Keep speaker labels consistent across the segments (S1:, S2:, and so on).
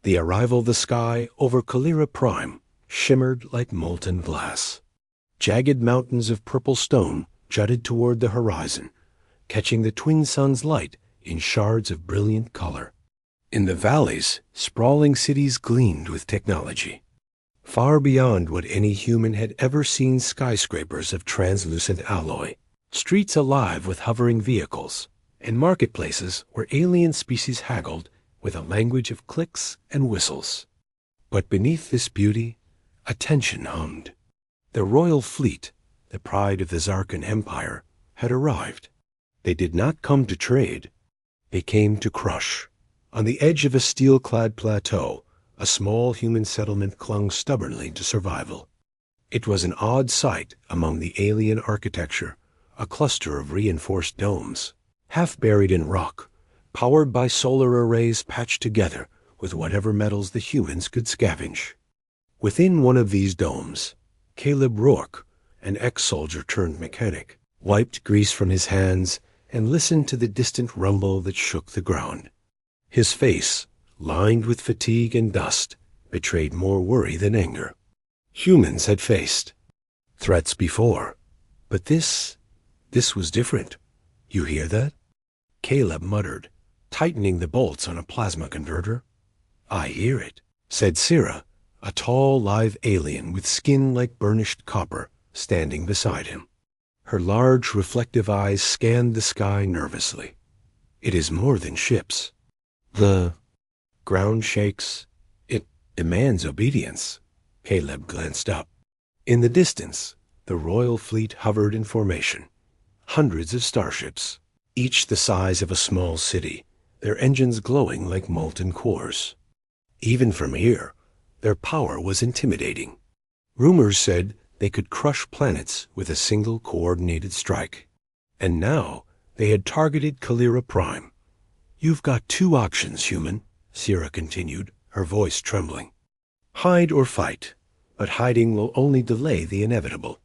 S1: The arrival of the sky over Calera Prime shimmered like molten glass. Jagged mountains of purple stone jutted toward the horizon, catching the twin suns' light in shards of brilliant color. In the valleys, sprawling cities gleamed with technology. Far beyond what any human had ever seen, skyscrapers of translucent alloy, streets alive with hovering vehicles, and marketplaces where alien species haggled with a language of clicks and whistles. But beneath this beauty, a tension hummed. The royal fleet, the pride of the Zarkan Empire, had arrived. They did not come to trade. They came to crush. On the edge of a steel-clad plateau, a small human settlement clung stubbornly to survival. It was an odd sight among the alien architecture, a cluster of reinforced domes, half buried in rock, powered by solar arrays patched together with whatever metals the humans could scavenge. Within one of these domes, Caleb Rourke, an ex-soldier turned mechanic, wiped grease from his hands and listened to the distant rumble that shook the ground. His face, lined with fatigue and dust, betrayed more worry than anger. Humans had faced threats before, but this was different. You hear that? Caleb muttered, tightening the bolts on a plasma converter. I hear it, said Syrah, a tall, live alien with skin like burnished copper, standing beside him. Her large, reflective eyes scanned the sky nervously. It is more than ships. The ground shakes. It demands obedience. Caleb glanced up. In the distance, the royal fleet hovered in formation. Hundreds of starships, each the size of a small city, their engines glowing like molten cores. Even from here, their power was intimidating. Rumors said they could crush planets with a single coordinated strike. And now they had targeted Calera Prime. You've got two options, human, Syrah continued, her voice trembling. Hide or fight, but hiding will only delay the inevitable.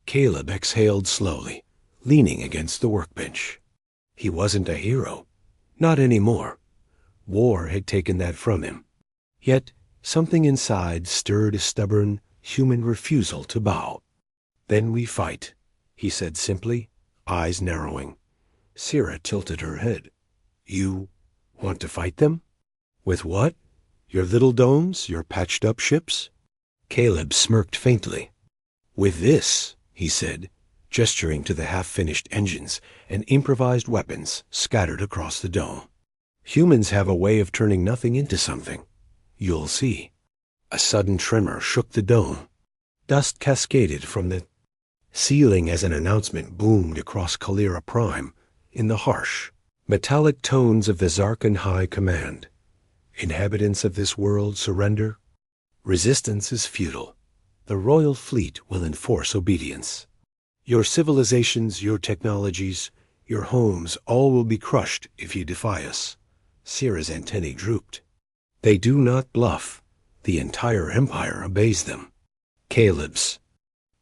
S1: Caleb exhaled slowly, leaning against the workbench. He wasn't a hero. Not anymore. War had taken that from him. Yet something inside stirred a stubborn, human refusal to bow. Then we fight, he said simply, eyes narrowing. Syrah tilted her head. You want to fight them? With what? Your little domes, your patched-up ships? Caleb smirked faintly. With this, he said, gesturing to the half-finished engines and improvised weapons scattered across the dome. Humans have a way of turning nothing into something. You'll see. A sudden tremor shook the dome. Dust cascaded from the ceiling as an announcement boomed across Calera Prime in the harsh, metallic tones of the Zarkan High Command. Inhabitants of this world surrender. Resistance is futile. The royal fleet will enforce obedience. Your civilizations, your technologies, your homes, all will be crushed if you defy us. Syrah's antennae drooped. They do not bluff. The entire empire obeys them. Caleb's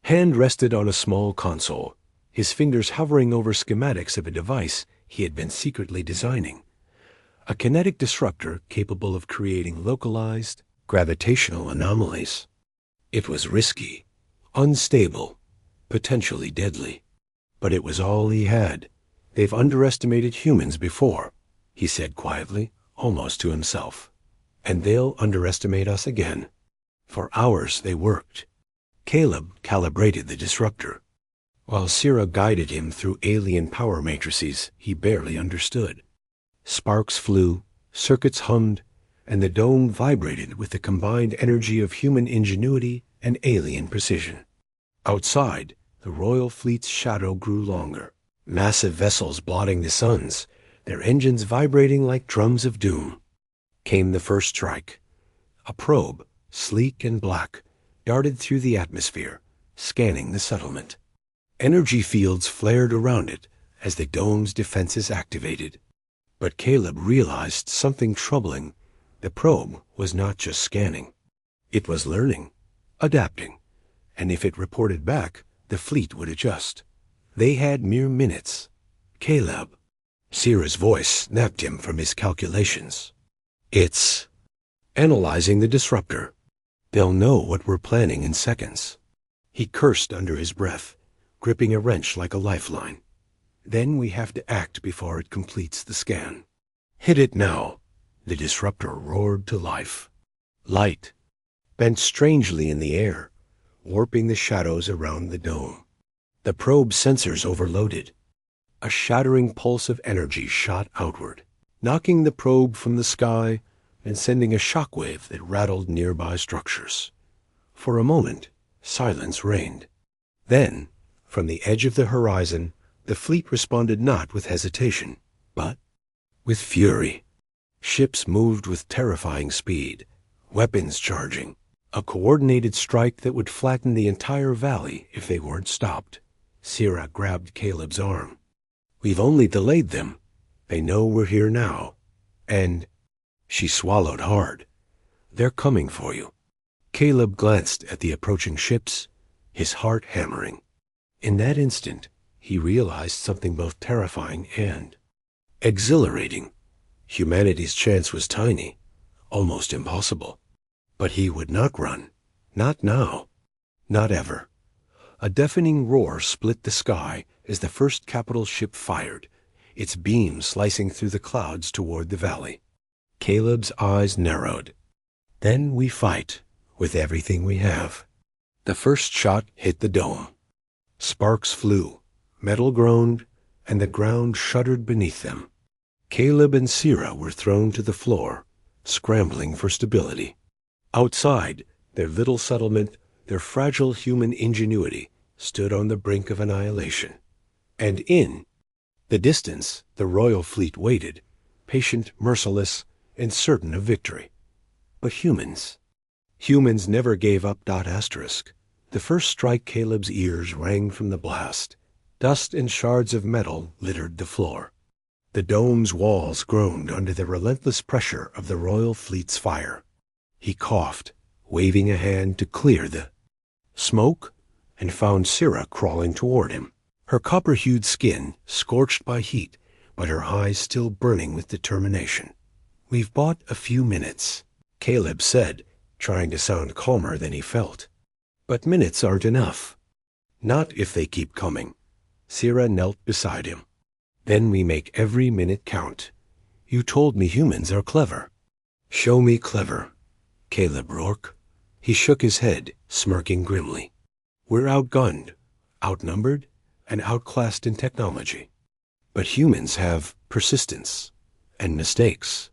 S1: hand rested on a small console, his fingers hovering over schematics of a device he had been secretly designing. A kinetic disruptor capable of creating localized gravitational anomalies. It was risky, unstable, potentially deadly. But it was all he had. They've underestimated humans before, he said quietly, almost to himself. And they'll underestimate us again. For hours they worked. Caleb calibrated the disruptor, while Syrah guided him through alien power matrices he barely understood. Sparks flew, circuits hummed, and the dome vibrated with the combined energy of human ingenuity and alien precision. Outside, the royal fleet's shadow grew longer, massive vessels blotting the suns, their engines vibrating like drums of doom. Came the first strike. A probe, sleek and black, darted through the atmosphere, scanning the settlement. Energy fields flared around it as the dome's defenses activated. But Caleb realized something troubling. The probe was not just scanning. It was learning, adapting, and if it reported back, the fleet would adjust. They had mere minutes. Caleb. Syrah's voice snapped him from his calculations. It's analyzing the disruptor. They'll know what we're planning in seconds. He cursed under his breath, gripping a wrench like a lifeline. Then we have to act before it completes the scan. Hit it now. The disruptor roared to life. Light bent strangely in the air, warping the shadows around the dome. The probe's sensors overloaded. A shattering pulse of energy shot outward, knocking the probe from the sky and sending a shockwave that rattled nearby structures. For a moment, silence reigned. Then, from the edge of the horizon, the fleet responded not with hesitation, but with fury. Ships moved with terrifying speed, weapons charging, a coordinated strike that would flatten the entire valley if they weren't stopped. Sierra grabbed Caleb's arm. We've only delayed them. They know we're here now. And she swallowed hard. They're coming for you. Caleb glanced at the approaching ships, his heart hammering. In that instant, he realized something both terrifying and exhilarating. Humanity's chance was tiny, almost impossible. But he would not run. Not now. Not ever. A deafening roar split the sky as the first capital ship fired, its beam slicing through the clouds toward the valley. Caleb's eyes narrowed. Then we fight with everything we have. The first shot hit the dome. Sparks flew, metal groaned, and the ground shuddered beneath them. Caleb and Sierra were thrown to the floor, scrambling for stability. Outside, their little settlement, their fragile human ingenuity, stood on the brink of annihilation. And in the distance, the royal fleet waited, patient, merciless, and certain of victory. But humans never gave up. Asterisk. The first strike, Caleb's ears rang from the blast. Dust and shards of metal littered the floor. The dome's walls groaned under the relentless pressure of the royal fleet's fire. He coughed, waving a hand to clear the smoke, and found Sierra crawling toward him, her copper-hued skin scorched by heat, but her eyes still burning with determination. We've bought a few minutes, Caleb said, trying to sound calmer than he felt. But minutes aren't enough. Not if they keep coming. Sierra knelt beside him. Then we make every minute count. You told me humans are clever. Show me clever, Caleb roared. He shook his head, smirking grimly. We're outgunned, outnumbered, and outclassed in technology. But humans have persistence and mistakes.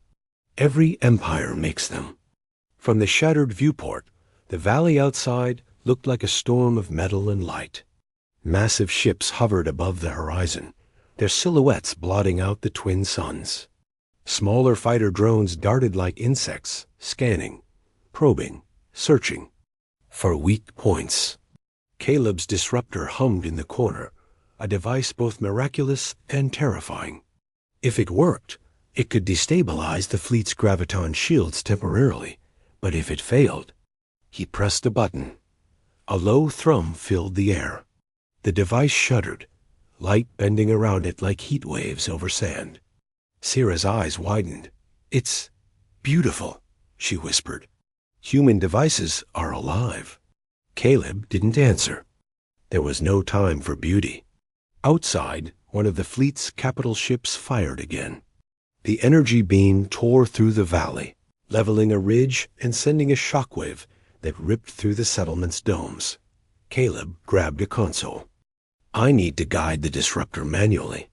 S1: Every empire makes them. From the shattered viewport, the valley outside looked like a storm of metal and light. Massive ships hovered above the horizon, their silhouettes blotting out the twin suns. Smaller fighter drones darted like insects, scanning, probing, searching for weak points. Caleb's disruptor hummed in the corner, a device both miraculous and terrifying. If it worked, it could destabilize the fleet's graviton shields temporarily, but if it failed, he pressed a button. A low thrum filled the air. The device shuddered, light bending around it like heat waves over sand. Sierra's eyes widened. It's beautiful, she whispered. Human devices are alive. Caleb didn't answer. There was no time for beauty. Outside, one of the fleet's capital ships fired again. The energy beam tore through the valley, leveling a ridge and sending a shockwave that ripped through the settlement's domes. Caleb grabbed a console. I need to guide the disruptor manually.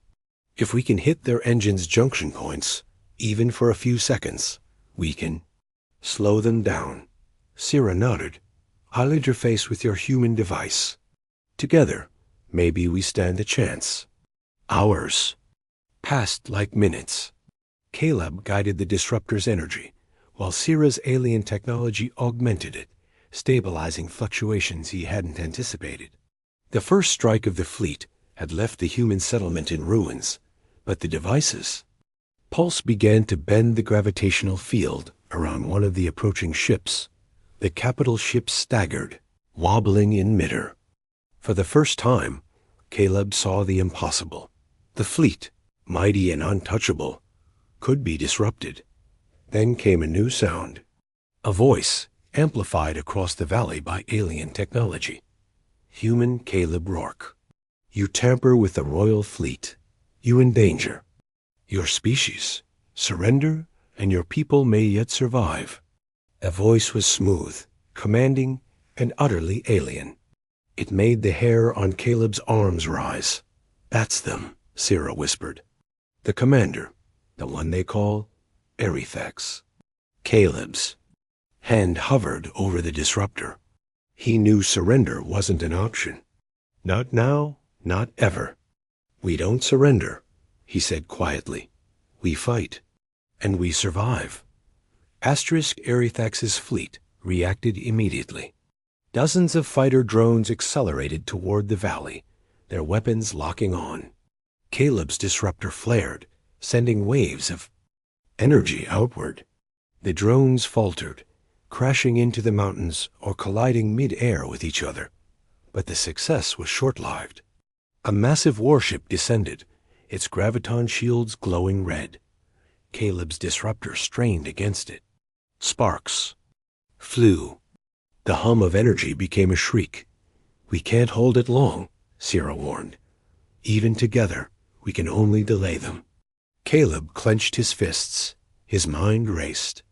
S1: If we can hit their engine's junction points, even for a few seconds, we can slow them down. Sierra nodded. I'll interface with your human device. Together, maybe we stand a chance. Hours passed like minutes. Caleb guided the disruptor's energy, while Sierra's alien technology augmented it, stabilizing fluctuations he hadn't anticipated. The first strike of the fleet had left the human settlement in ruins, but the devices. Pulse began to bend the gravitational field around one of the approaching ships. The capital ship staggered, wobbling in midair. For the first time, Caleb saw the impossible. The fleet, mighty and untouchable, could be disrupted. Then came a new sound. A voice, amplified across the valley by alien technology. Human Caleb Rourke. You tamper with the royal fleet. You endanger your species. Surrender, and your people may yet survive. A voice was smooth, commanding, and utterly alien. It made the hair on Caleb's arms rise. That's them, Sira whispered. The commander, the one they call Erythax. Caleb's hand hovered over the disruptor. He knew surrender wasn't an option. Not now, not ever. We don't surrender, he said quietly. We fight, and we survive. Erythax's fleet reacted immediately. Dozens of fighter drones accelerated toward the valley, their weapons locking on. Caleb's disruptor flared, sending waves of energy outward. The drones faltered, crashing into the mountains or colliding mid-air with each other. But the success was short-lived. A massive warship descended, its graviton shields glowing red. Caleb's disruptor strained against it. Sparks flew. The hum of energy became a shriek. We can't hold it long, Sira warned. Even together, we can only delay them. Caleb clenched his fists. His mind raced.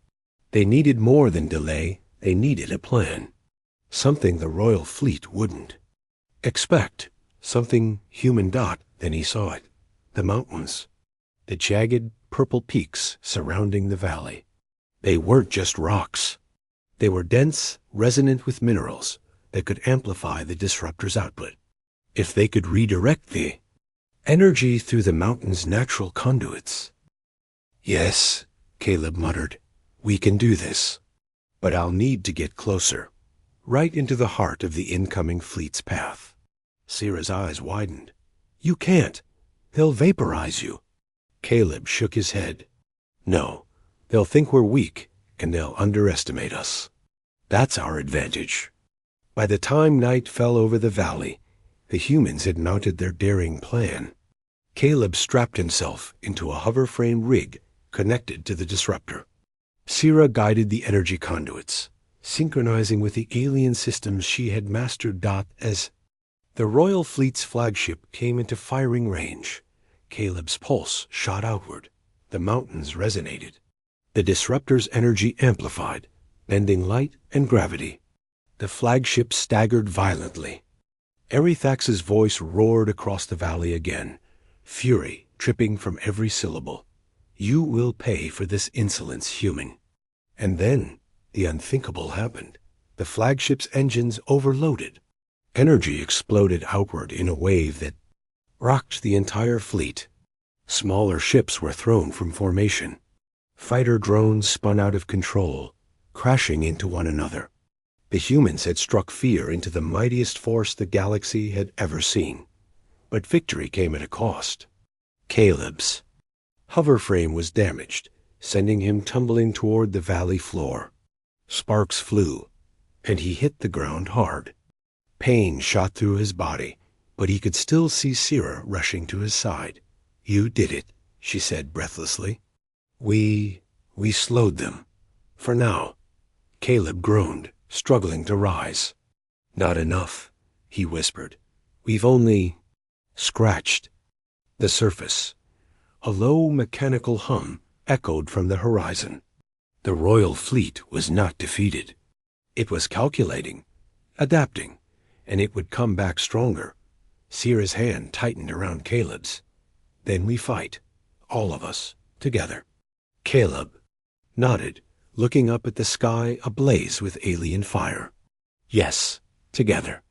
S1: They needed more than delay. They needed a plan. Something the royal fleet wouldn't expect. Something human. Then he saw it. The mountains. The jagged, purple peaks surrounding the valley. They weren't just rocks. They were dense, resonant with minerals that could amplify the disruptor's output. If they could redirect the energy through the mountain's natural conduits. Yes, Caleb muttered. We can do this. But I'll need to get closer. Right into the heart of the incoming fleet's path. Sira's eyes widened. You can't. They'll vaporize you. Caleb shook his head. No, they'll think we're weak, and they'll underestimate us. That's our advantage. By the time night fell over the valley, the humans had mounted their daring plan. Caleb strapped himself into a hoverframe rig connected to the disruptor. Sira guided the energy conduits, synchronizing with the alien systems she had mastered. As the Royal Fleet's flagship came into firing range, Caleb's pulse shot outward. The mountains resonated. The disruptor's energy amplified, bending light and gravity. The flagship staggered violently. Erythax's voice roared across the valley again, fury tripping from every syllable. You will pay for this insolence, human. And then the unthinkable happened. The flagship's engines overloaded. Energy exploded outward in a wave that rocked the entire fleet. Smaller ships were thrown from formation. Fighter drones spun out of control, crashing into one another. The humans had struck fear into the mightiest force the galaxy had ever seen. But victory came at a cost. Caleb's hoverframe was damaged, sending him tumbling toward the valley floor. Sparks flew, and he hit the ground hard. Pain shot through his body, but he could still see Sira rushing to his side. You did it, she said breathlessly. We slowed them. For now. Caleb groaned, struggling to rise. Not enough, he whispered. We've only scratched the surface. A low mechanical hum echoed from the horizon. The royal fleet was not defeated. It was calculating, adapting, and it would come back stronger. Sira's hand tightened around Caleb's. Then we fight, all of us, together. Caleb nodded, looking up at the sky ablaze with alien fire. Yes, together.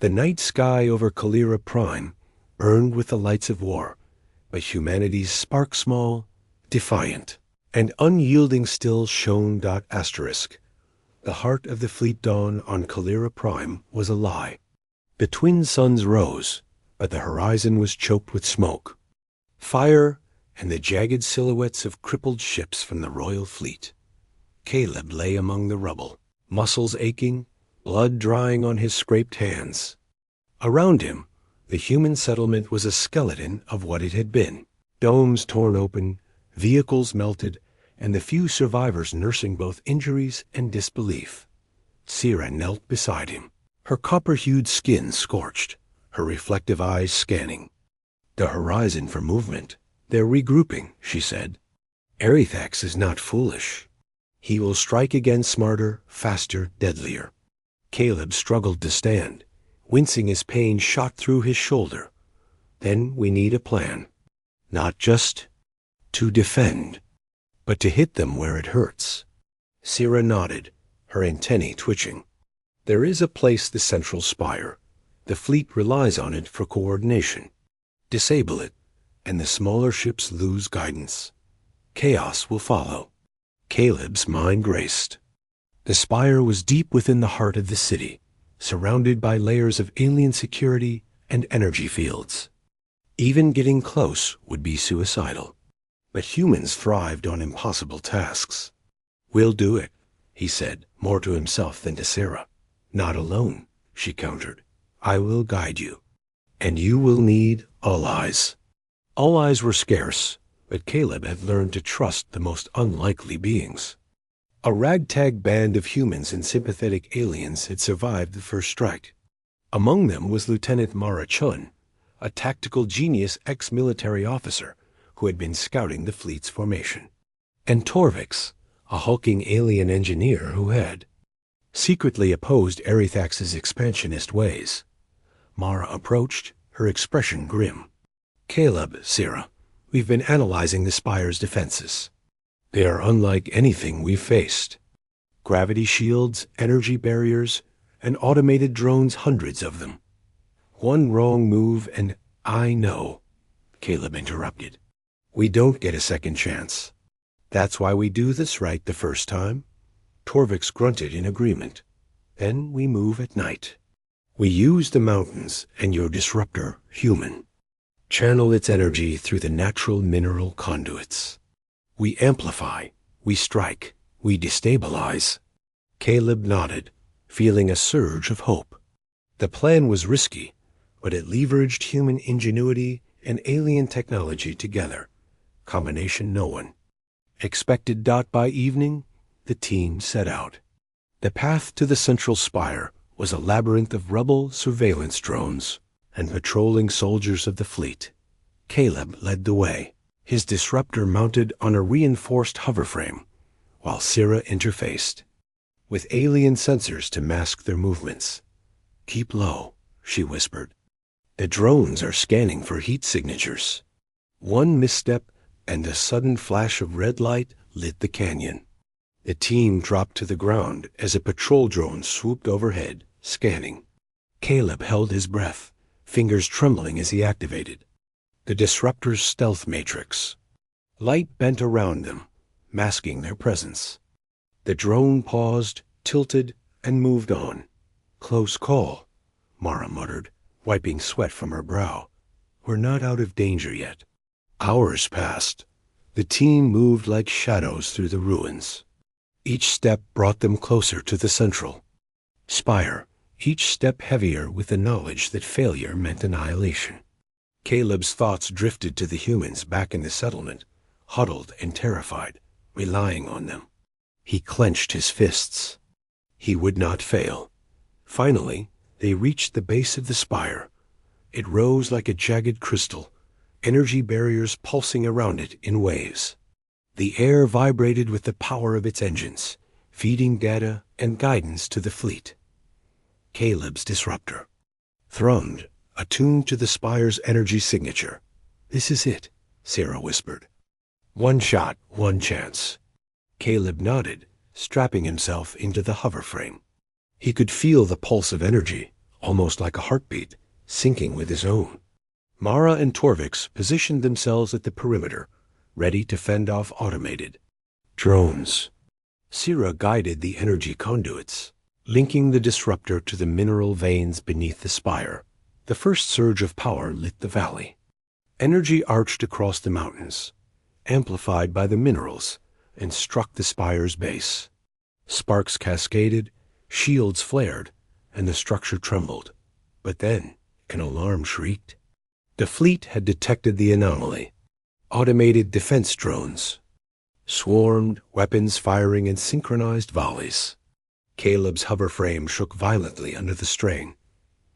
S1: The night sky over Calera Prime burned with the lights of war, but humanity's spark-small, defiant, and unyielding still shone. Asterisk. The heart of the fleet dawn on Calera Prime was a lie. The twin suns rose, but the horizon was choked with smoke, fire, and the jagged silhouettes of crippled ships from the royal fleet. Caleb lay among the rubble, muscles aching, blood drying on his scraped hands. Around him, the human settlement was a skeleton of what it had been. Domes torn open, vehicles melted, and the few survivors nursing both injuries and disbelief. Sira knelt beside him, her copper-hued skin scorched, her reflective eyes scanning. "The horizon for movement. They're regrouping," she said. "Arethax is not foolish. He will strike again smarter, faster, deadlier." Caleb struggled to stand, wincing as pain shot through his shoulder. "Then we need a plan. Not just to defend, but to hit them where it hurts." Sira nodded, her antennae twitching. "There is a place, the central spire. The fleet relies on it for coordination. Disable it, and the smaller ships lose guidance. Chaos will follow." Caleb's mind raced. The spire was deep within the heart of the city, surrounded by layers of alien security and energy fields. Even getting close would be suicidal. But humans thrived on impossible tasks. "We'll do it," he said, more to himself than to Sira. "Not alone," she countered. "I will guide you. And you will need allies." Allies were scarce, but Caleb had learned to trust the most unlikely beings. A ragtag band of humans and sympathetic aliens had survived the first strike. Among them was Lieutenant Mara Chun, a tactical genius ex-military officer who had been scouting the fleet's formation, and Torvix, a hulking alien engineer who had secretly opposed Arethax's expansionist ways. Mara approached, her expression grim. "Caleb, Sira, we've been analyzing the spire's defenses. They are unlike anything we've faced. Gravity shields, energy barriers, and automated drones, hundreds of them. One wrong move and I know," Caleb interrupted. "We don't get a second chance. That's why we do this right the first time." Torvix grunted in agreement. "Then we move at night. We use the mountains and your disruptor, human. Channel its energy through the natural mineral conduits. We amplify, we strike, we destabilize." Caleb nodded, feeling a surge of hope. The plan was risky, but it leveraged human ingenuity and alien technology together. Combination no one. Expected by evening, the team set out. The path to the central spire was a labyrinth of rubble surveillance drones and patrolling soldiers of the fleet. Caleb led the way, his disruptor mounted on a reinforced hoverframe, while Sira interfaced, with alien sensors to mask their movements. "Keep low," she whispered. "The drones are scanning for heat signatures." One misstep and a sudden flash of red light lit the canyon. The team dropped to the ground as a patrol drone swooped overhead, scanning. Caleb held his breath, fingers trembling as he activated the disruptor's stealth matrix. Light bent around them, masking their presence. The drone paused, tilted, and moved on. "Close call," Mara muttered, wiping sweat from her brow. "We're not out of danger yet." Hours passed. The team moved like shadows through the ruins. Each step brought them closer to the central spire, each step heavier with the knowledge that failure meant annihilation. Caleb's thoughts drifted to the humans back in the settlement, huddled and terrified, relying on them. He clenched his fists. He would not fail. Finally, they reached the base of the spire. It rose like a jagged crystal, energy barriers pulsing around it in waves. The air vibrated with the power of its engines, feeding data and guidance to the fleet. Caleb's disruptor thrummed, attuned to the spire's energy signature. "This is it," Sira whispered. "One shot, one chance." Caleb nodded, strapping himself into the hoverframe. He could feel the pulse of energy, almost like a heartbeat, syncing with his own. Mara and Torvix positioned themselves at the perimeter, ready to fend off automated drones. Sira guided the energy conduits, linking the disruptor to the mineral veins beneath the spire. The first surge of power lit the valley. Energy arched across the mountains, amplified by the minerals, and struck the spire's base. Sparks cascaded, shields flared, and the structure trembled. But then an alarm shrieked. The fleet had detected the anomaly. Automated defense drones. swarmed, weapons firing in synchronized volleys. Caleb's hoverframe shook violently under the strain.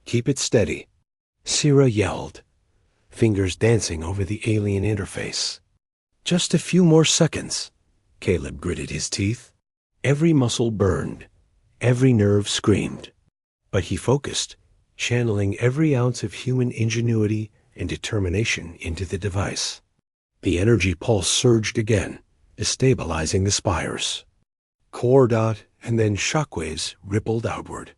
S1: "Keep it steady," Sira yelled, fingers dancing over the alien interface. "Just a few more seconds." Caleb gritted his teeth. Every muscle burned, every nerve screamed. But he focused, channeling every ounce of human ingenuity and determination into the device. The energy pulse surged again, destabilizing the spires. Core dot and then shockwaves rippled outward.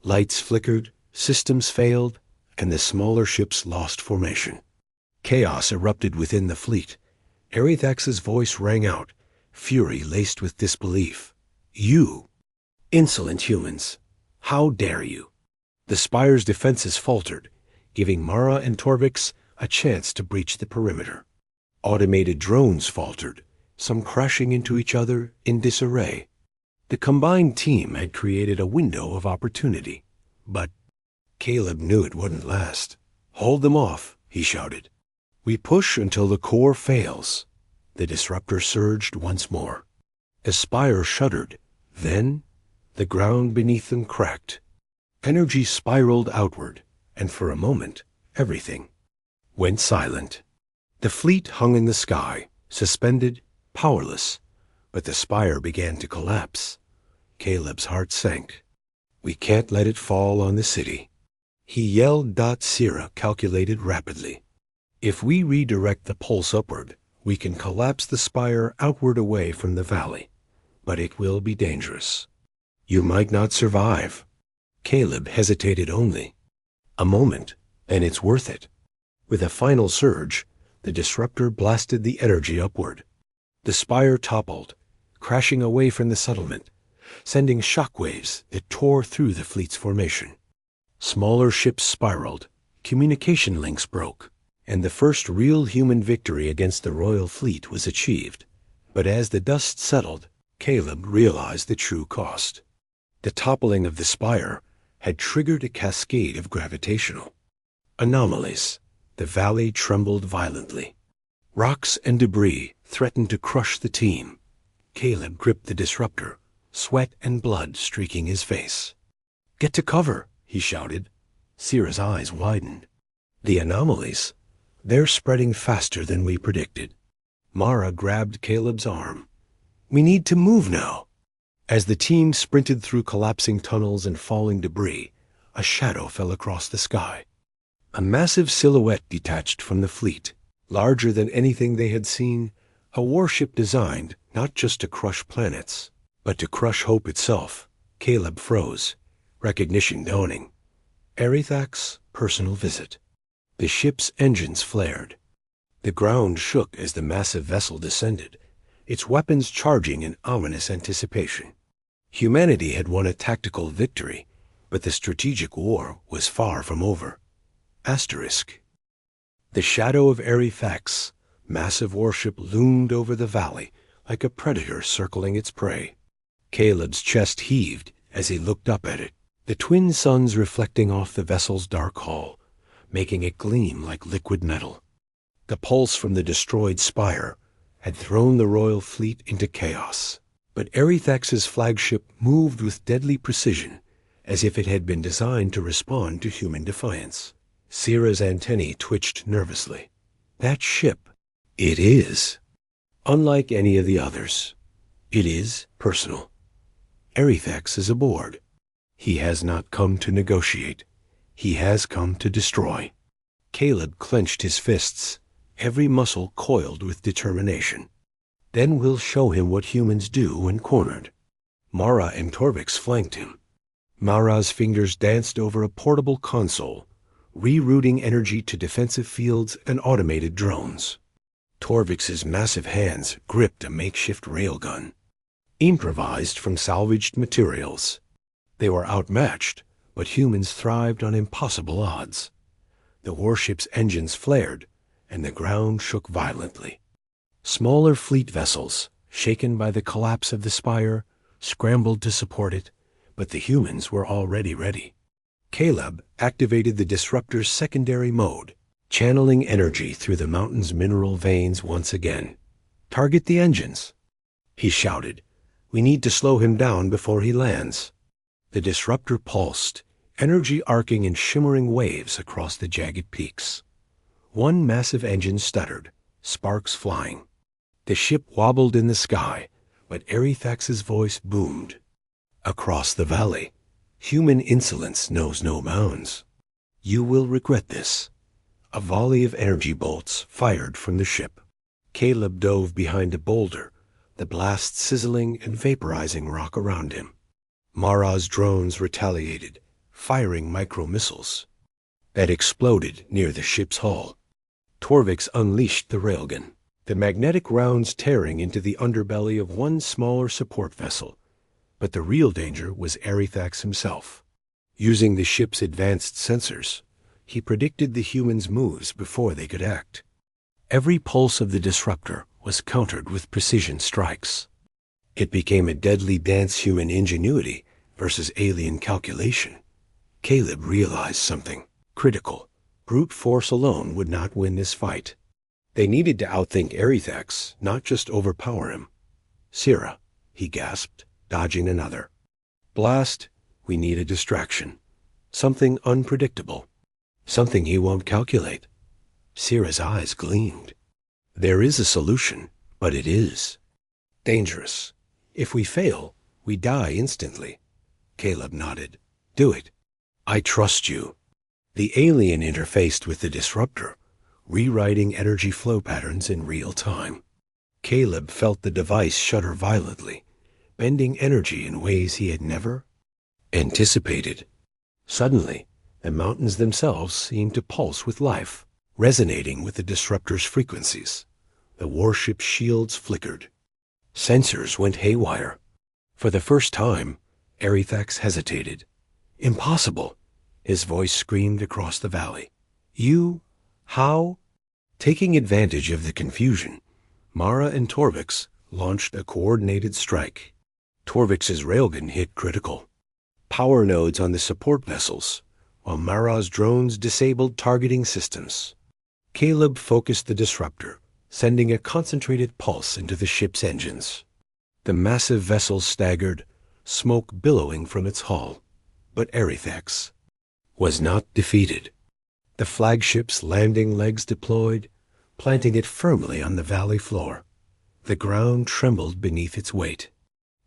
S1: Lights flickered, systems failed, and the smaller ships lost formation. Chaos erupted within the fleet. Arethax's voice rang out, fury laced with disbelief. "You, insolent humans, how dare you?" The spire's defenses faltered, giving Mara and Torvix a chance to breach the perimeter. Automated drones faltered, some crashing into each other in disarray. The combined team had created a window of opportunity, but Caleb knew it wouldn't last. "Hold them off," he shouted. "We push until the core fails." The disruptor surged once more. The spire shuddered. Then the ground beneath them cracked. Energy spiraled outward, and for a moment, everything went silent. The fleet hung in the sky, suspended, powerless, but the spire began to collapse. Caleb's heart sank. "We can't let it fall on the city." He yelled. Sira calculated rapidly. "If we redirect the pulse upward, we can collapse the spire outward away from the valley. But it will be dangerous. You might not survive." Caleb hesitated only. "A moment, and it's worth it." With a final surge, the disruptor blasted the energy upward. The spire toppled, crashing away from the settlement, sending shockwaves that tore through the fleet's formation. Smaller ships spiraled, communication links broke, and the first real human victory against the Royal Fleet was achieved. But as the dust settled, Caleb realized the true cost. The toppling of the spire had triggered a cascade of gravitational anomalies. The valley trembled violently. Rocks and debris threatened to crush the team. Caleb gripped the disruptor, sweat and blood streaking his face. "Get to cover," he shouted. Sira's eyes widened. "The anomalies, they're spreading faster than we predicted." Mara grabbed Caleb's arm. "We need to move now." As the team sprinted through collapsing tunnels and falling debris, a shadow fell across the sky. A massive silhouette detached from the fleet, larger than anything they had seen, a warship designed not just to crush planets, but to crush hope itself. Caleb froze, recognition dawning. Arethax's personal visit. The ship's engines flared. The ground shook as the massive vessel descended, its weapons charging in ominous anticipation. Humanity had won a tactical victory, but the strategic war was far from over. Asterisk. The shadow of Arethax's massive warship loomed over the valley like a predator circling its prey. Caleb's chest heaved as he looked up at it, the twin suns reflecting off the vessel's dark hull, making it gleam like liquid metal. The pulse from the destroyed spire had thrown the royal fleet into chaos, but Arethax's flagship moved with deadly precision, as if it had been designed to respond to human defiance. Sira's antennae twitched nervously. That ship, it is unlike any of the others. It is personal. Arethax is aboard. He has not come to negotiate. He has come to destroy. Caleb clenched his fists, every muscle coiled with determination. Then we'll show him what humans do when cornered. Mara and Torvix flanked him. Mara's fingers danced over a portable console, rerouting energy to defensive fields and automated drones. Torvix's massive hands gripped a makeshift railgun, improvised from salvaged materials. They were outmatched, but humans thrived on impossible odds. The warship's engines flared, and the ground shook violently. Smaller fleet vessels, shaken by the collapse of the spire, scrambled to support it, but the humans were already ready. Caleb activated the disruptor's secondary mode, channeling energy through the mountain's mineral veins once again. "Target the engines." He shouted. "We need to slow him down before he lands." The disruptor pulsed, energy arcing in shimmering waves across the jagged peaks. One massive engine stuttered, sparks flying. The ship wobbled in the sky, but Erythax's voice boomed. "Across the valley, human insolence knows no bounds. You will regret this." A volley of energy bolts fired from the ship. Caleb dove behind a boulder, the blast sizzling and vaporizing rock around him. Mara's drones retaliated, firing micro-missiles that exploded near the ship's hull. Torvix unleashed the railgun, the magnetic rounds tearing into the underbelly of one smaller support vessel. But the real danger was Erythax himself. Using the ship's advanced sensors, he predicted the humans' moves before they could act. Every pulse of the disruptor was countered with precision strikes. It became a deadly dance, human ingenuity versus alien calculation. Caleb realized something critical. Brute force alone would not win this fight. They needed to outthink Erythax, not just overpower him. "Sira," he gasped, dodging another. "Blast, we need a distraction. Something unpredictable. Something he won't calculate." Sira's eyes gleamed. "There is a solution, but it is dangerous. If we fail, we die instantly." Caleb nodded. "Do it. I trust you." The alien interfaced with the disruptor, rewriting energy flow patterns in real time. Caleb felt the device shudder violently, bending energy in ways he had never anticipated. Suddenly, the mountains themselves seemed to pulse with life, resonating with the disruptor's frequencies. The warship's shields flickered. Sensors went haywire. For the first time, Erythax hesitated. "Impossible!" His voice screamed across the valley. "You? How?" Taking advantage of the confusion, Mara and Torvix launched a coordinated strike. Torvix's railgun hit critical power nodes on the support vessels, while Mara's drones disabled targeting systems. Caleb focused the disruptor, sending a concentrated pulse into the ship's engines. The massive vessel staggered, smoke billowing from its hull. But Erythax was not defeated. The flagship's landing legs deployed, planting it firmly on the valley floor. The ground trembled beneath its weight.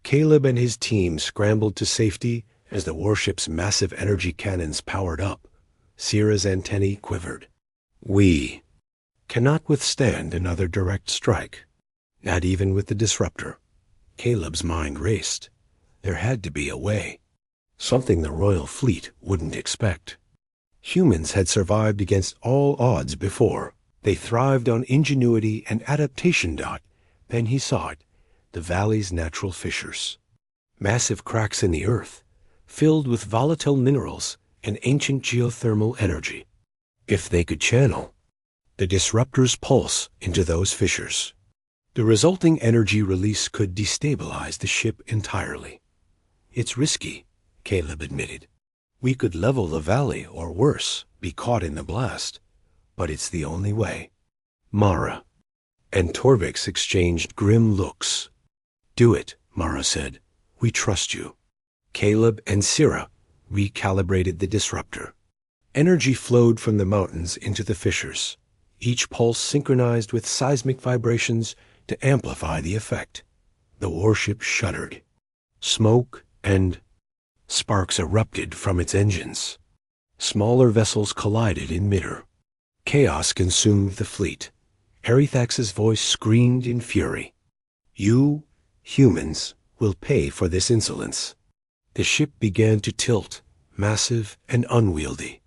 S1: Caleb and his team scrambled to safety as the warship's massive energy cannons powered up. Sira's antennae quivered. "We cannot withstand another direct strike, not even with the disruptor." Caleb's mind raced. There had to be a way. Something the royal fleet wouldn't expect. Humans had survived against all odds before. They thrived on ingenuity and adaptation. Then he saw it, the valley's natural fissures. Massive cracks in the earth, filled with volatile minerals and ancient geothermal energy. If they could channel the disruptor's pulse into those fissures, the resulting energy release could destabilize the ship entirely. "It's risky," Caleb admitted. "We could level the valley, or worse, be caught in the blast. But it's the only way." Mara and Torvix exchanged grim looks. "Do it," Mara said. "We trust you." Caleb and Sira recalibrated the disruptor. Energy flowed from the mountains into the fissures, each pulse synchronized with seismic vibrations to amplify the effect. The warship shuddered. Smoke and sparks erupted from its engines. Smaller vessels collided in midair. Chaos consumed the fleet. Erythax's voice screamed in fury. "You, humans, will pay for this insolence." The ship began to tilt, massive and unwieldy.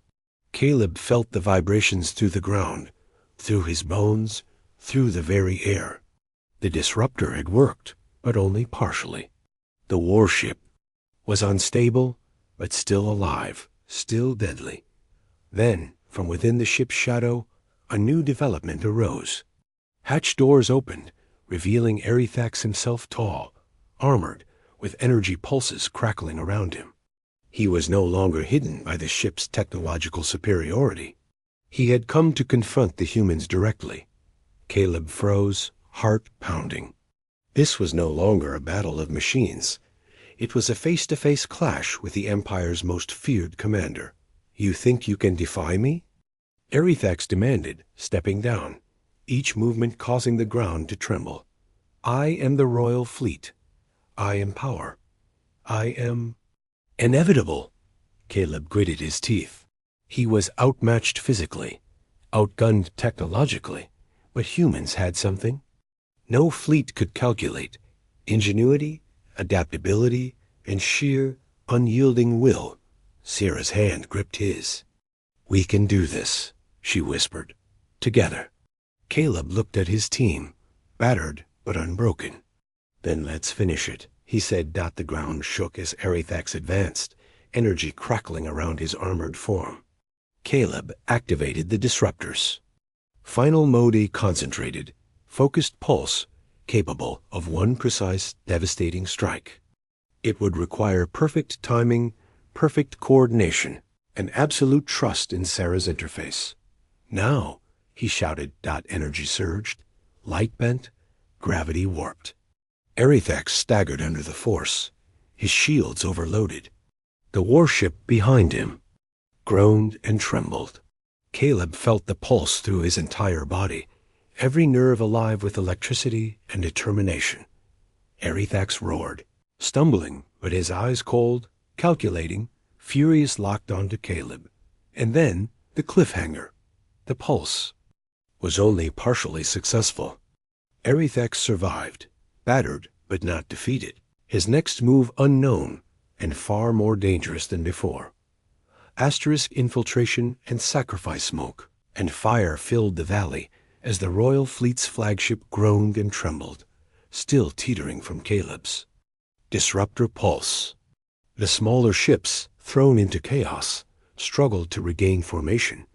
S1: Caleb felt the vibrations through the ground, through his bones, through the very air. The disruptor had worked, but only partially. The warship was unstable, but still alive, still deadly. Then, from within the ship's shadow, a new development arose. Hatch doors opened, revealing Erythax himself tall, armored, with energy pulses crackling around him. He was no longer hidden by the ship's technological superiority. He had come to confront the humans directly. Caleb froze, heart pounding. This was no longer a battle of machines. It was a face-to-face clash with the Empire's most feared commander. "You think you can defy me?" Arethax demanded, stepping down, each movement causing the ground to tremble. "I am the royal fleet. I am power. I am inevitable." Caleb gritted his teeth. He was outmatched physically, outgunned technologically, but humans had something no fleet could calculate: ingenuity, adaptability, and sheer, unyielding will. Sarah's hand gripped his. "We can do this," she whispered. "Together." Caleb looked at his team, battered but unbroken. "Then let's finish it," he said. The ground shook as Arethax advanced, energy crackling around his armored form. Caleb activated the disruptors. Final mode concentrated, focused pulse, capable of one precise, devastating strike. It would require perfect timing, perfect coordination, and absolute trust in Sarah's interface. "Now," he shouted. Energy surged, light bent, gravity warped. Arethax staggered under the force, his shields overloaded. The warship behind him groaned and trembled. Caleb felt the pulse through his entire body, every nerve alive with electricity and determination. Arethax roared, stumbling, but his eyes cold, calculating, furious, locked onto Caleb. And then the cliffhanger. The pulse was only partially successful. Arethax survived, battered but not defeated. His next move unknown and far more dangerous than before. Asterisk infiltration and sacrifice smoke and fire filled the valley as the Royal Fleet's flagship groaned and trembled, still teetering from Caleb's. Disruptor pulse. The smaller ships, thrown into chaos, struggled to regain formation,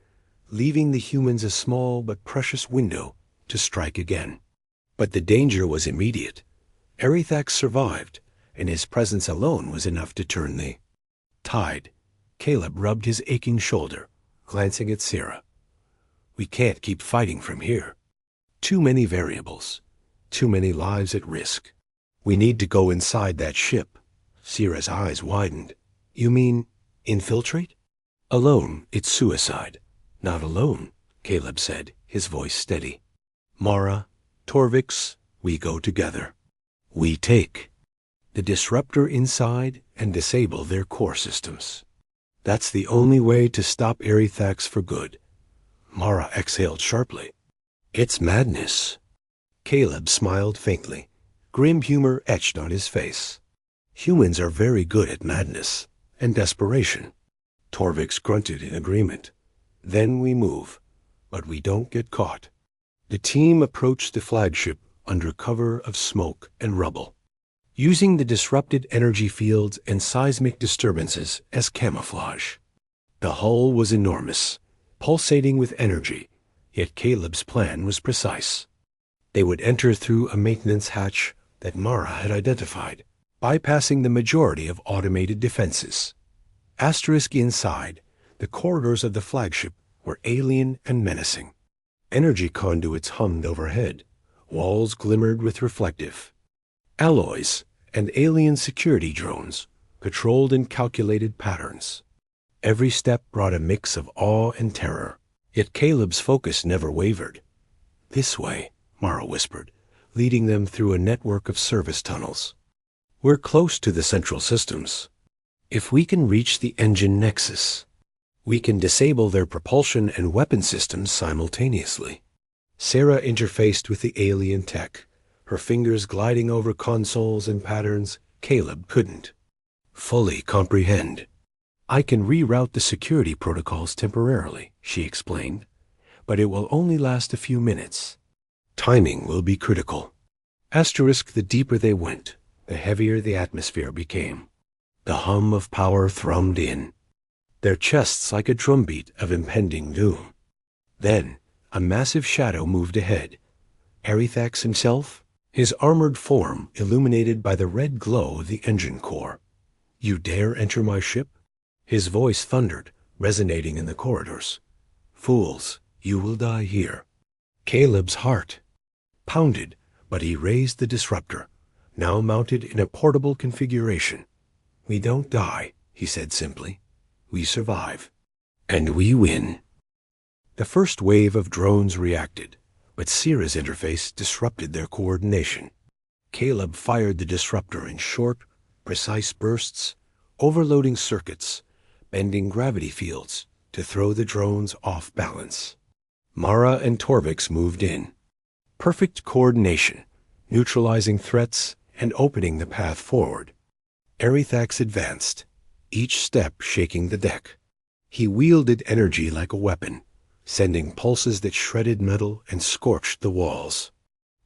S1: leaving the humans a small but precious window to strike again. But the danger was immediate. Arethax survived, and his presence alone was enough to turn the tide. Caleb rubbed his aching shoulder, glancing at Sarah. "We can't keep fighting from here. Too many variables, too many lives at risk. We need to go inside that ship." Sarah's eyes widened. "You mean infiltrate?" "Alone, it's suicide. Not alone," Caleb said, his voice steady. "Mara, Torvix, we go together. We take the disruptor inside and disable their core systems. That's the only way to stop Arethax for good." Mara exhaled sharply. "It's madness." Caleb smiled faintly, grim humor etched on his face. "Humans are very good at madness and desperation." Torvix grunted in agreement. "Then we move, but we don't get caught." The team approached the flagship under cover of smoke and rubble, using the disrupted energy fields and seismic disturbances as camouflage. The hull was enormous, pulsating with energy, yet Caleb's plan was precise. They would enter through a maintenance hatch that Mara had identified, bypassing the majority of automated defenses. Asterisk inside, the corridors of the flagship were alien and menacing. Energy conduits hummed overhead, walls glimmered with reflective alloys, and alien security drones patrolled in calculated patterns. Every step brought a mix of awe and terror, yet Caleb's focus never wavered. "This way," Mara whispered, leading them through a network of service tunnels. "We're close to the central systems. If we can reach the engine nexus, we can disable their propulsion and weapon systems simultaneously." Sarah interfaced with the alien tech, her fingers gliding over consoles and patterns Caleb couldn't fully comprehend. "I can reroute the security protocols temporarily," she explained, "but it will only last a few minutes. Timing will be critical." Asterisk, the deeper they went, the heavier the atmosphere became. The hum of power thrummed in, their chests like a drumbeat of impending doom. Then a massive shadow moved ahead. Arethax himself, his armored form illuminated by the red glow of the engine core. "You dare enter my ship?" His voice thundered, resonating in the corridors. "Fools, you will die here." Caleb's heart pounded, But he raised the disruptor, now mounted in a portable configuration. "We don't die," he said simply. "We survive. And we win." The first wave of drones reacted, but Sierra's interface disrupted their coordination. Caleb fired the disruptor in short, precise bursts, overloading circuits, bending gravity fields to throw the drones off balance. Mara and Torvix moved in. Perfect coordination, neutralizing threats and opening the path forward. Arethax advanced, each step shaking the deck. He wielded energy like a weapon, sending pulses that shredded metal and scorched the walls.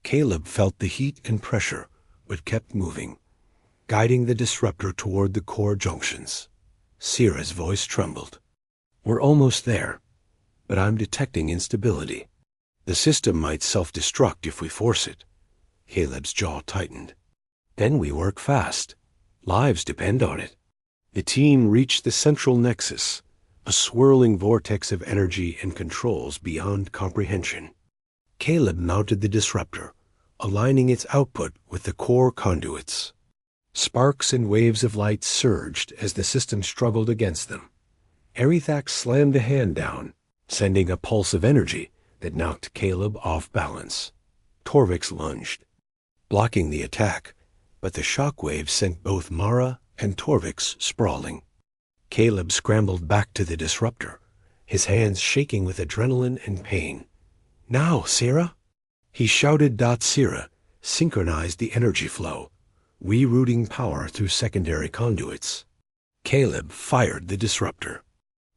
S1: Caleb felt the heat and pressure, but kept moving, guiding the disruptor toward the core junctions. Sierra's voice trembled. "We're almost there, but I'm detecting instability. The system might self-destruct if we force it." Caleb's jaw tightened. "Then we work fast. Lives depend on it." The team reached the central nexus, a swirling vortex of energy and controls beyond comprehension. Caleb mounted the disruptor, aligning its output with the core conduits. Sparks and waves of light surged as the system struggled against them. Arethax slammed a hand down, sending a pulse of energy that knocked Caleb off balance. Torvix lunged, blocking the attack, but the shockwave sent both Mara and Torvix sprawling. Caleb scrambled back to the disruptor, his hands shaking with adrenaline and pain. "Now, Sierra!" He shouted. Sierra synchronized the energy flow, rerouting power through secondary conduits. Caleb fired the disruptor.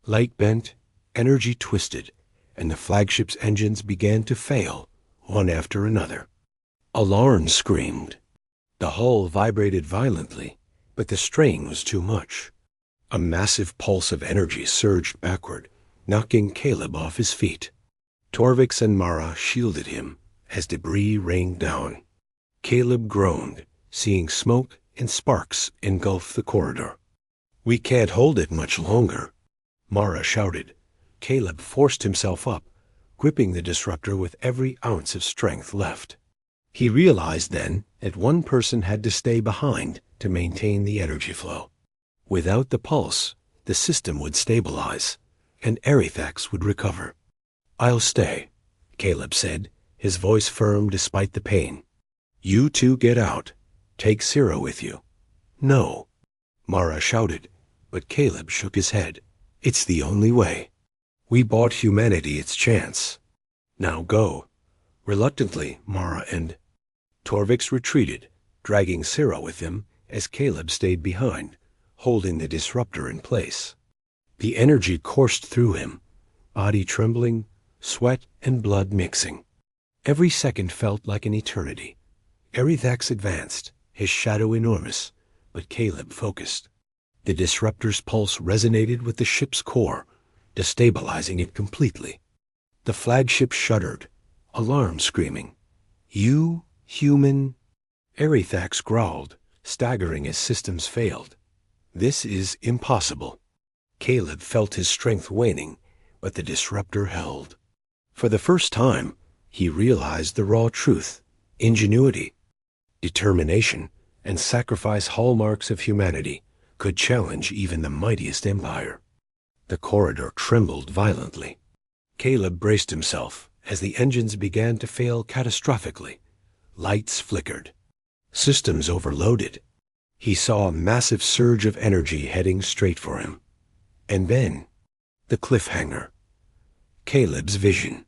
S1: Light bent, energy twisted, and the flagship's engines began to fail, one after another. Alarms screamed. The hull vibrated violently, but the strain was too much. A massive pulse of energy surged backward, knocking Caleb off his feet. Torvix and Mara shielded him as debris rained down. Caleb groaned, seeing smoke and sparks engulf the corridor. "We can't hold it much longer," Mara shouted. Caleb forced himself up, gripping the disruptor with every ounce of strength left. He realized then that one person had to stay behind to maintain the energy flow. Without the pulse, the system would stabilize, and Arethax would recover. "I'll stay," Caleb said, his voice firm despite the pain. "You two get out. Take Sierra with you." "No," Mara shouted, but Caleb shook his head. "It's the only way. We bought humanity its chance. Now go." Reluctantly, Mara and Torvix retreated, dragging Sierra with them as Caleb stayed behind, holding the disruptor in place. The energy coursed through him, body trembling, sweat and blood mixing. Every second felt like an eternity. Arethax advanced, his shadow enormous, but Caleb focused. The disruptor's pulse resonated with the ship's core, destabilizing it completely. The flagship shuddered, alarm screaming. "You, human?" Arethax growled, staggering as systems failed. "This is impossible." Caleb felt his strength waning, but the disruptor held. For the first time, he realized the raw truth: ingenuity, determination, and sacrifice, hallmarks of humanity, could challenge even the mightiest empire. The corridor trembled violently. Caleb braced himself as the engines began to fail catastrophically. Lights flickered. Systems overloaded. He saw a massive surge of energy heading straight for him. And then, the cliffhanger. Caleb's vision.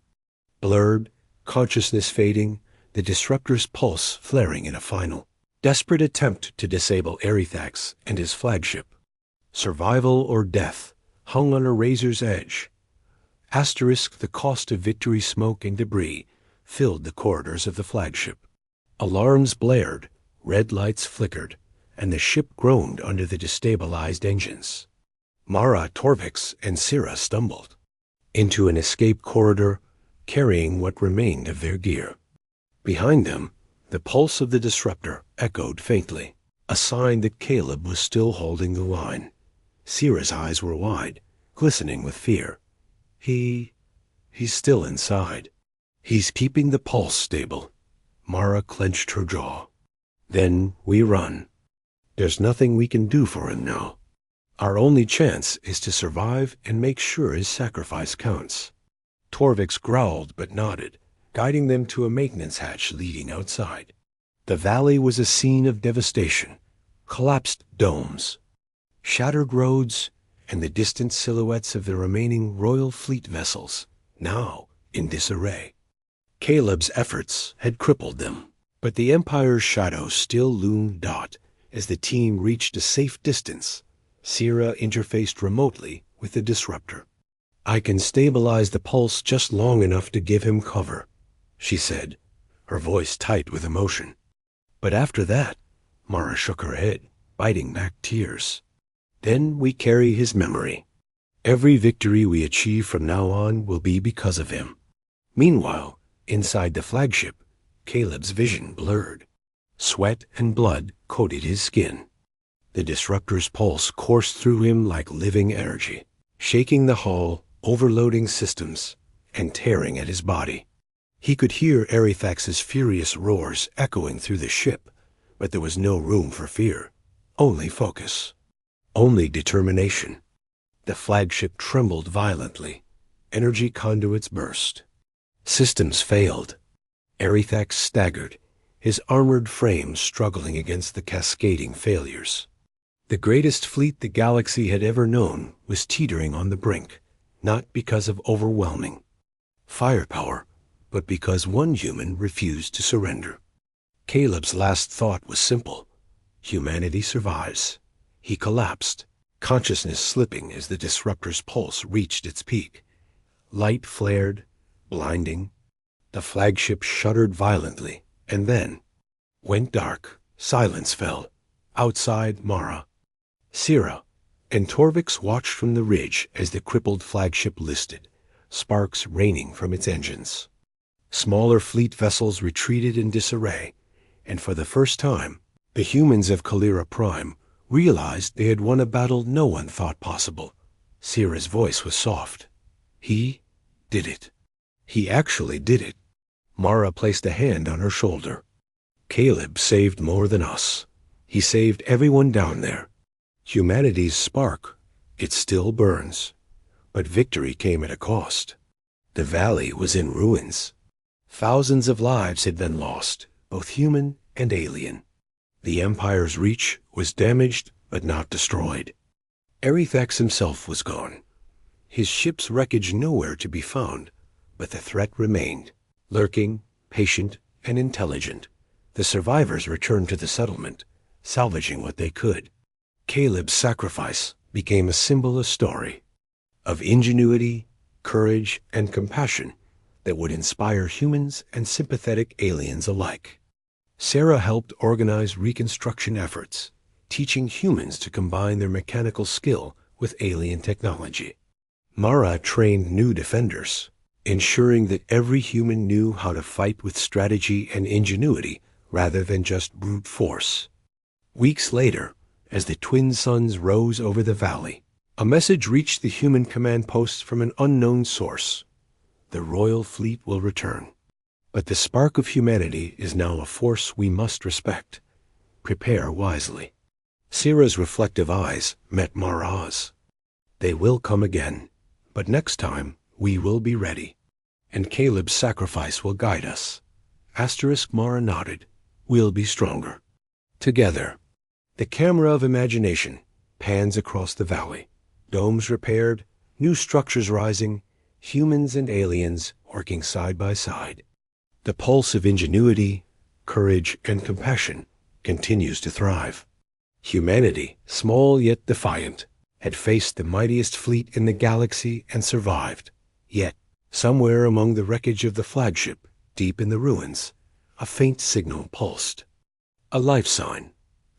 S1: Blurred, consciousness fading, the disruptor's pulse flaring in a final, desperate attempt to disable Arethax and his flagship. Survival or death hung on a razor's edge. Asterisk, the cost of victory. Smoke and debris filled the corridors of the flagship. Alarms blared, red lights flickered, and the ship groaned under the destabilized engines. Mara, Torvix, and Sierra stumbled into an escape corridor, carrying what remained of their gear. Behind them, the pulse of the disruptor echoed faintly, a sign that Caleb was still holding the line. Sierra's eyes were wide, glistening with fear. He's still inside. He's keeping the pulse stable. Mara clenched her jaw. Then we run. There's nothing we can do for him now. Our only chance is to survive and make sure his sacrifice counts. Torvix growled but nodded, guiding them to a maintenance hatch leading outside. The valley was a scene of devastation. Collapsed domes, shattered roads, and the distant silhouettes of the remaining Royal Fleet vessels, now in disarray. Caleb's efforts had crippled them, but the Empire's shadow still loomed taut as the team reached a safe distance. Sierra interfaced remotely with the disruptor. "I can stabilize the pulse just long enough to give him cover," she said, her voice tight with emotion. "But after that," Mara shook her head, biting back tears. "Then we carry his memory. Every victory we achieve from now on will be because of him." Meanwhile, inside the flagship, Caleb's vision blurred. Sweat and blood coated his skin. The disruptor's pulse coursed through him like living energy, shaking the hull, overloading systems, and tearing at his body. He could hear Arethax's furious roars echoing through the ship, but there was no room for fear, only focus, only determination. The flagship trembled violently. Energy conduits burst. Systems failed. Arethax staggered, his armored frame struggling against the cascading failures. The greatest fleet the galaxy had ever known was teetering on the brink, not because of overwhelming firepower, but because one human refused to surrender. Caleb's last thought was simple. Humanity survives. He collapsed, consciousness slipping as the disruptor's pulse reached its peak. Light flared, blinding. The flagship shuddered violently, and then went dark. Silence fell. Outside Mara, Sierra, and Torvix watched from the ridge as the crippled flagship listed, sparks raining from its engines. Smaller fleet vessels retreated in disarray, and for the first time, the humans of Calira Prime realized they had won a battle no one thought possible. Sierra's voice was soft. "He did it. He actually did it." Mara placed a hand on her shoulder. "Caleb saved more than us. He saved everyone down there. Humanity's spark, it still burns. But victory came at a cost. The valley was in ruins. Thousands of lives had been lost, both human and alien. The Empire's reach was damaged but not destroyed. Arethax himself was gone. His ship's wreckage nowhere to be found, but the threat remained, lurking, patient, and intelligent. The survivors returned to the settlement, salvaging what they could. Caleb's sacrifice became a symbol, a story of ingenuity, courage, and compassion that would inspire humans and sympathetic aliens alike. Sarah helped organize reconstruction efforts, teaching humans to combine their mechanical skill with alien technology. Mara trained new defenders, ensuring that every human knew how to fight with strategy and ingenuity rather than just brute force. Weeks later, as the twin suns rose over the valley, a message reached the human command posts from an unknown source. The Royal Fleet will return. But the spark of humanity is now a force we must respect. Prepare wisely. Sierra's reflective eyes met Mara's. They will come again, but next time we will be ready. And Caleb's sacrifice will guide us. Mara nodded. We'll be stronger. Together. The camera of imagination pans across the valley. Domes repaired, new structures rising, humans and aliens working side by side. The pulse of ingenuity, courage, and compassion continues to thrive. Humanity, small yet defiant, had faced the mightiest fleet in the galaxy and survived. Yet, somewhere among the wreckage of the flagship, deep in the ruins, a faint signal pulsed. A life sign.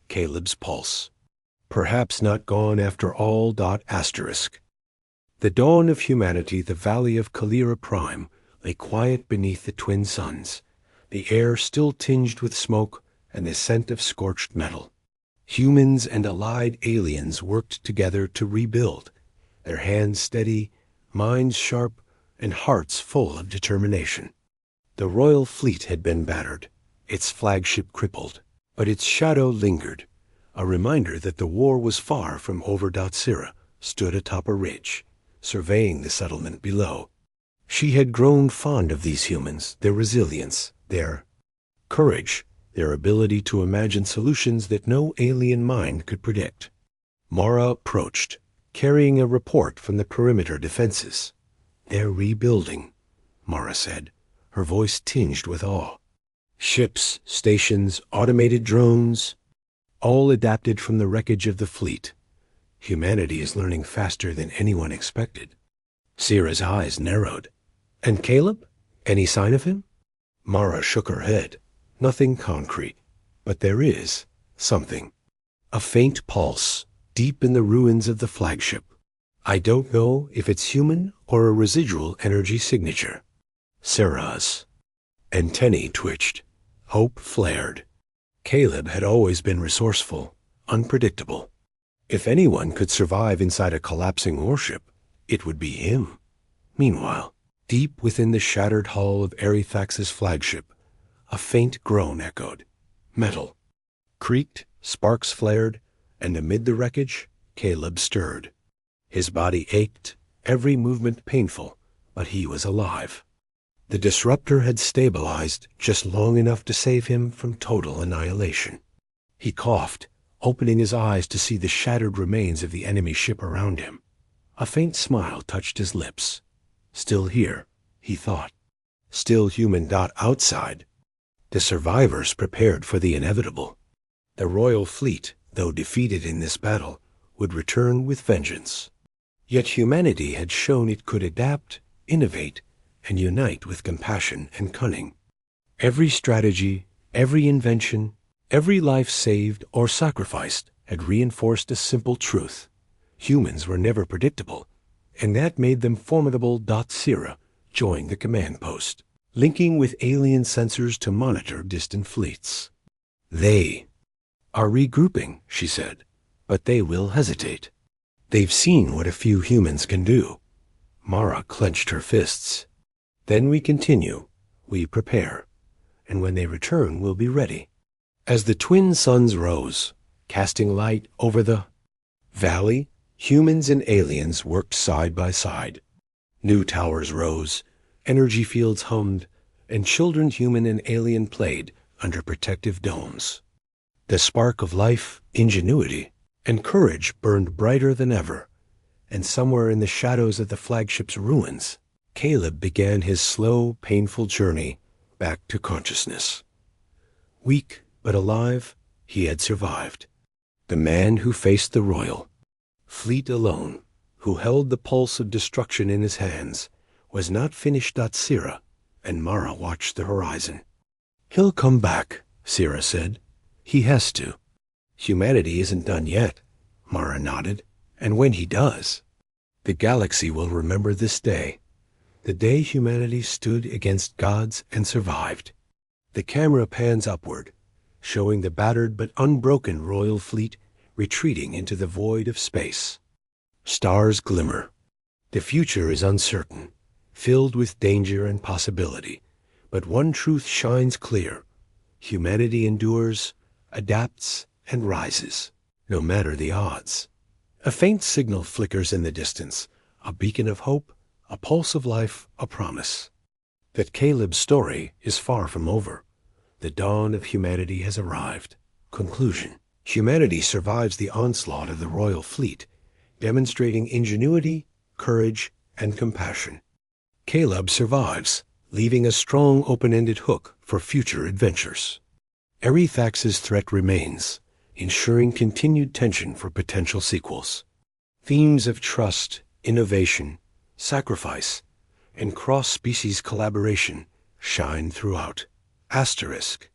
S1: Caleb's pulse. Perhaps not gone after all. Asterisk. The dawn of humanity, the valley of Calira Prime, lay quiet beneath the twin suns, the air still tinged with smoke and the scent of scorched metal. Humans and allied aliens worked together to rebuild, their hands steady, minds sharp, and hearts full of determination. The Royal Fleet had been battered, its flagship crippled, but its shadow lingered, a reminder that the war was far from over. Syrah stood atop a ridge, surveying the settlement below. She had grown fond of these humans, their resilience, their courage, their ability to imagine solutions that no alien mind could predict. Mara approached, carrying a report from the perimeter defenses. "They're rebuilding," Mara said, her voice tinged with awe. "Ships, stations, automated drones, all adapted from the wreckage of the fleet. Humanity is learning faster than anyone expected." Syrah's eyes narrowed. "And Caleb? Any sign of him?" Mara shook her head. "Nothing concrete, but there is something. A faint pulse, deep in the ruins of the flagship. I don't know if it's human or a residual energy signature." Syrah's antennae twitched. Hope flared. Caleb had always been resourceful, unpredictable. If anyone could survive inside a collapsing warship, it would be him. Meanwhile, deep within the shattered hull of Erythax's flagship, a faint groan echoed. Metal creaked, sparks flared, and amid the wreckage, Caleb stirred. His body ached, every movement painful, but he was alive. The disruptor had stabilized just long enough to save him from total annihilation. He coughed, opening his eyes to see the shattered remains of the enemy ship around him. A faint smile touched his lips. Still here, he thought. Still human. Outside, the survivors prepared for the inevitable. The royal fleet, though defeated in this battle, would return with vengeance. Yet humanity had shown it could adapt, innovate, and unite with compassion and cunning. Every strategy, every invention, every life saved or sacrificed had reinforced a simple truth. Humans were never predictable, and that made them formidable. Syrah joined the command post, linking with alien sensors to monitor distant fleets. "They are regrouping," she said, "but they will hesitate. They've seen what a few humans can do." Mara clenched her fists. "Then we continue, we prepare, and when they return we'll be ready." As the twin suns rose, casting light over the valley, humans and aliens worked side by side. New towers rose, energy fields hummed, and children human and alien played under protective domes. The spark of life, ingenuity, and courage burned brighter than ever, and somewhere in the shadows of the flagship's ruins, Caleb began his slow, painful journey back to consciousness. Weak but alive, he had survived. The man who faced the royal fleet alone, who held the pulse of destruction in his hands, was not finished. Syrah and Mara watched the horizon. "He'll come back," Syrah said. "He has to." "Humanity isn't done yet," Mara nodded. "And when he does, the galaxy will remember this day. The day humanity stood against gods and survived." The camera pans upward, showing the battered but unbroken royal fleet retreating into the void of space. Stars glimmer. The future is uncertain, filled with danger and possibility, but one truth shines clear. Humanity endures, adapts, and rises, no matter the odds. A faint signal flickers in the distance, a beacon of hope, a pulse of life, a promise. That Caleb's story is far from over. The dawn of humanity has arrived. Conclusion. Humanity survives the onslaught of the royal fleet, demonstrating ingenuity, courage, and compassion. Caleb survives, leaving a strong open-ended hook for future adventures. Erythax's threat remains, ensuring continued tension for potential sequels. Themes of trust, innovation, sacrifice, and cross-species collaboration shine throughout. Asterisk.